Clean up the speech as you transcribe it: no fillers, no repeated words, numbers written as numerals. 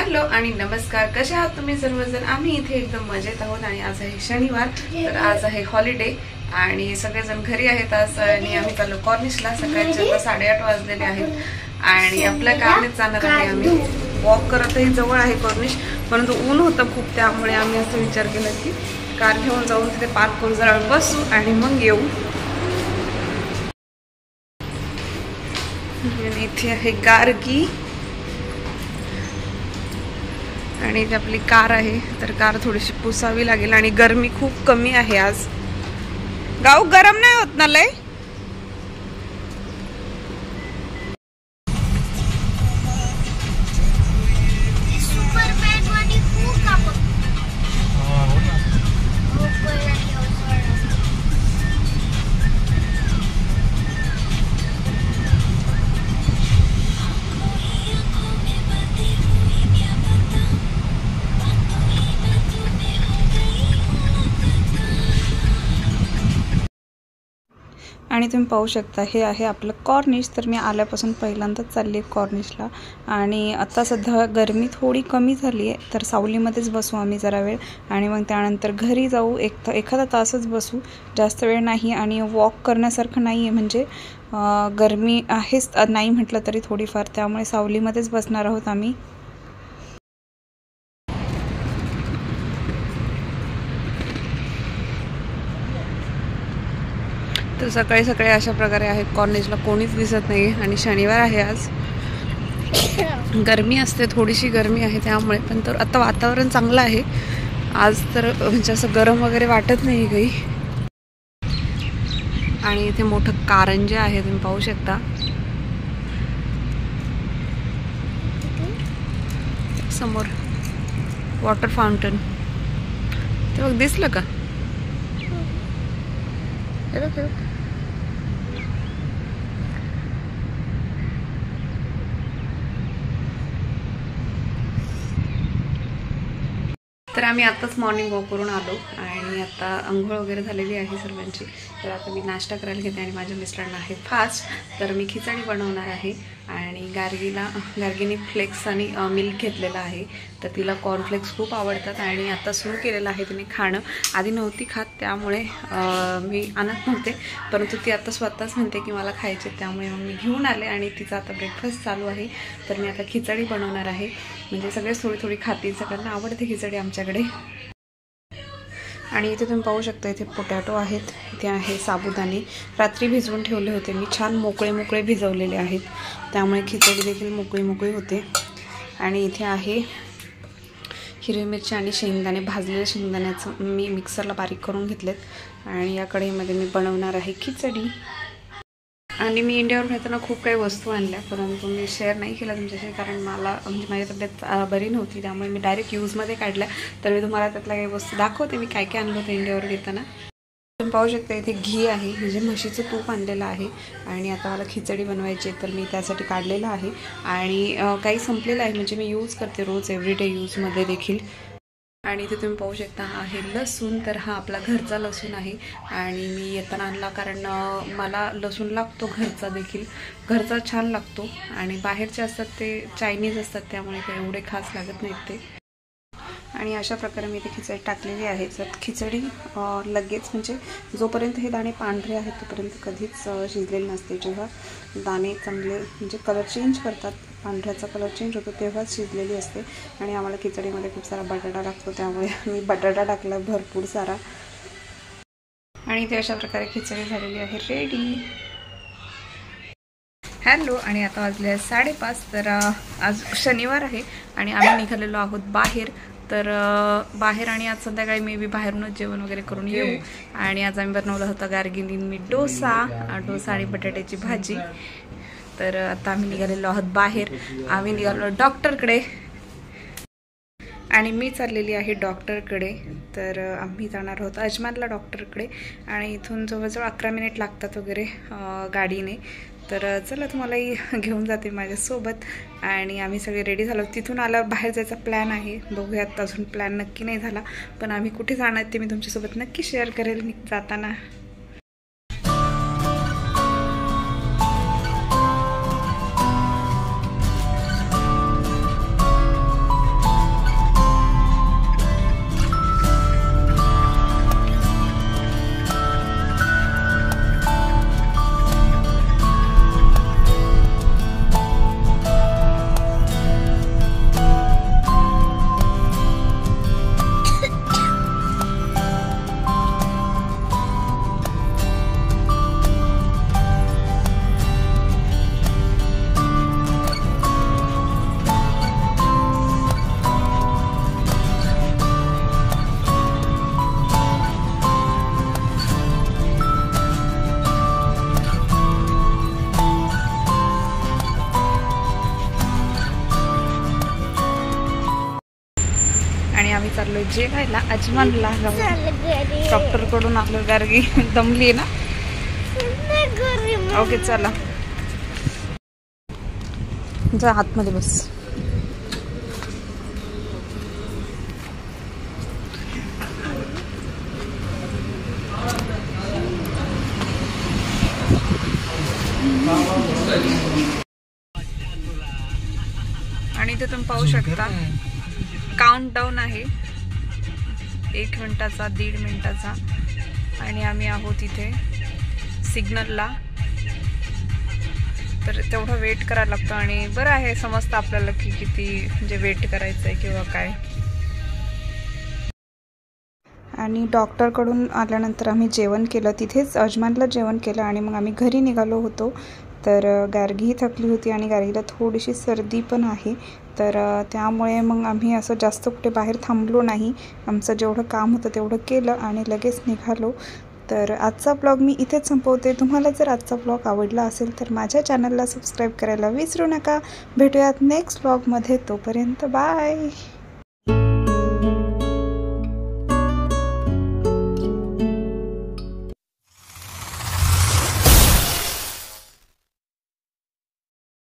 Hello आणि नमस्कार, कसे आहात तुम्ही सर्वजण। आम्ही इथे एकदम मजेत आहोत आणि आज आहे शनिवार, तर आज आहे हॉलिडे आणि सगळेजण घरी आहेत आज आणि आम्ही चाललो कॉर्निशला। सकाळचे 8:30 वाजलेले आहेत आणि आपल्या कारनेच जाणार आहे। आम्ही वॉक करतही जवळ आहे कॉर्निश, परंतु ऊन होतं खूप, त्यामुळे आम्ही असं विचार केला की कार घेऊन जाऊन तिथे पार्क करून जरा बसू आणि मग येऊ। इथे आहे गार्गी आणि इथे आपली कार आहे, तर कार थोडीशी पुसावी लागेल आणि गरमी खूप कमी आहे आज। गाव गरम नाही होत ना लय? आणि तुम्ही पाहू शकता हे आहे आपलं कॉर्निश। तर मी आल्यापासून पहिल्यांदाच चालली आहे कॉर्निशला आणि आता सध्या गरमी थोडी कमी झाली आहे, तर सावलीमध्येच बसू आम्ही जरा वेळ आणि मग त्यानंतर घरी जाऊ। एखादा तासच बसू, जास्त वेळ नाही आणि वॉक करण्यासारखं नाही आहे, म्हणजे गरमी आहेच नाही म्हटलं तरी थोडीफार, त्यामुळे सावलीमध्येच बसणार आहोत आम्ही। तर सकाळी सकाळी अशा प्रकारे आहे, कॉर्निशला कोणीच दिसत नाही आणि शनिवार आहे आज। गरमी असते, थोडीशी गरमी आहे त्यामुळे, पण तर आता वातावरण चांगलं आहे आज, तर म्हणजे असं गरम वगैरे वाटत नाही काही। आणि इथे मोठं कारंजे आहे, तुम्ही पाहू शकता। समोर वॉटर फाउंटन ते बघ, दिसलं का? तर आम्ही आताच मॉर्निंग वॉक करून आलो आणि आता अंघोळ वगैरे झालेली आहे सर्वांची। तर आता मी नाश्ता करायला घेते आणि माझ्या मिस्टरांना आहे फास्ट, तर मी खिचडी बनवणार आहे आणि गार्गीने फ्लेक्स आणि मिल्क घेतलेला आहे, तर तिला कॉर्नफ्लेक्स खूप आवडतात आणि आता सुरू केलेलं आहे तिने खाणं। आधी नव्हती खात, त्यामुळे मी आणत नव्हते, परंतु ती आता स्वतःच म्हणते की मला खायचे, त्यामुळे मग मी घेऊन आले आणि तिचा आता ब्रेकफास्ट चालू आहे। तर मी आता खिचडी बनवणार आहे, म्हणजे सगळेच थोडी थोडी खातील, सगळ्यांना आवडते खिचडी आमच्याकडे। आणि इथे तुम्ही पाहू शकता, इथे पोटॅटो आहेत, इथे आहे साबुदाणे, रात्री भिजवून ठेवले होते मी, छान मोकळे भिजवलेले आहेत, त्यामुळे खिचडी देखील मोकळी होते। आणि इथे आहे हिरवी मिरची आणि शेंगदाणे, भाजलेल्या शेंगदाण्याचं मी मिक्सरला बारीक करून घेतलेत आणि या कढईमध्ये मी बनवणार आहे खिचडी। आणि मी इंडियावरून येताना खूप काही वस्तू आणल्या, परंतु मी शेअर नाही केला तुमच्याशी, कारण मला म्हणजे माझी तब्येत बरी नव्हती, त्यामुळे मी डायरेक्ट यूजमध्ये काढल्या। तर मी तुम्हाला त्यातल्या काही वस्तू दाखवते, मी काय आणलं होतं इंडियावरून येताना। तुम्ही पाहू शकता इथे घी आहे, म्हणजे म्हशीचं तूप आणलेलं आहे आणि आता मला खिचडी बनवायची, तर मी त्यासाठी काढलेलं आहे आणि काही संपलेलं आहे, म्हणजे मी यूज करते रोज एव्हरीडे यूजमध्ये देखील। आणि इथे तुम्ही पाहू शकता आहे लसूण, तर हा आपला घरचा लसूण आहे आणि मी येताना आणला, कारण मला लसूण लागतो घरचा देखील, घरचा छान लागतो आणि बाहेरचे असतात ते चायनीज असतात, त्यामुळे काही एवढे खास लागत नाहीत ते। आणि अशा प्रकारे मी इथे खिचडी टाकलेली आहे। तर खिचडी लगेच, म्हणजे जोपर्यंत हे दाणे पांढरे आहेत तोपर्यंत कधीच शिजलेले नसते, जेव्हा दाणे चांगले म्हणजे कलर चेंज करतात, पांढऱ्याचा कलर चेंज होतो, तेव्हाच शिजलेली असते। आणि आम्हाला खिचडीमध्ये खूप सारा बटाटा लागतो, त्यामुळे मी बटाटा टाकला भरपूर सारा। आणि इथे अशा प्रकारे खिचडी झालेली आहे रेडी। हॅलो, आणि आता वाजले 5:30, तर आज शनिवार आहे आणि आम्ही निघालेलो आहोत बाहेर, तर बाहेर, आणि आज संध्याकाळी मे बी बाहेरूनच जेवण वगैरे करून येऊ। आणि आज आम्ही बनवलं होतं गार्गीनी मी डोसा आणि बटाट्याची भाजी। तर आता आम्ही निघालेलो आहोत बाहेर, आम्ही निघालो डॉक्टरकडे आणि मी चाललेली आहे डॉक्टरकडे। तर आम्ही जाणार आहोत अजमानला डॉक्टरकडे आणि इथून जवळजवळ 11 मिनिट लागतात वगैरे गाडीने। तर चला तुम्हालाही घेऊन जाते माझ्यासोबत आणि आम्ही सगळे रेडी झालो। तिथून आल्यावर बाहेर जायचा प्लॅन आहे, बघूयात, अजून प्लॅन नक्की नाही झाला, पण आम्ही कुठे जाणार ते मी तुमच्यासोबत नक्की शेअर करेल जाताना। आणि आम्ही चाललोय जेवायला अजमानला. डॉक्टरकडून आपलं गार्गी दमली ना. ओके चला जा आतमध्ये बस. आणि इथे तुम्ही पाहू शकता काउंट डाऊन आहे 1 मिनिटाचा 1.5 मिनिटाचा. आणि आम्ही आहोत इथे सिग्नलला. तर तेवढं वेट करायला लागतं आणि बरं आहे समजतं आपल्याला की किती म्हणजे वेट करायचं आहे किंवा काय. आणि डॉक्टरकडून आल्यानंतर आम्ही जेवण केलं तिथेच अजमानला जेवण केलं आणि मग आम्ही घरी निघालो होतो. तर गार्गीही थकली होती आणि गार्गीला थोडीशी सर्दी पण आहे. तर त्यामुळे मग आम्ही असं जास्त कुठे बाहेर थांबलो नाही. आमचं जेवढं काम होतं तेवढं केलं आणि लगेच निघालो. तर आजचा ब्लॉग मी इथेच संपवते. तुम्हाला जर आजचा ब्लॉग आवडला असेल तर माझ्या चॅनलला सबस्क्राईब करायला विसरू नका. भेटूयात नेक्स्ट ब्लॉगमध्ये. तोपर्यंत बाय.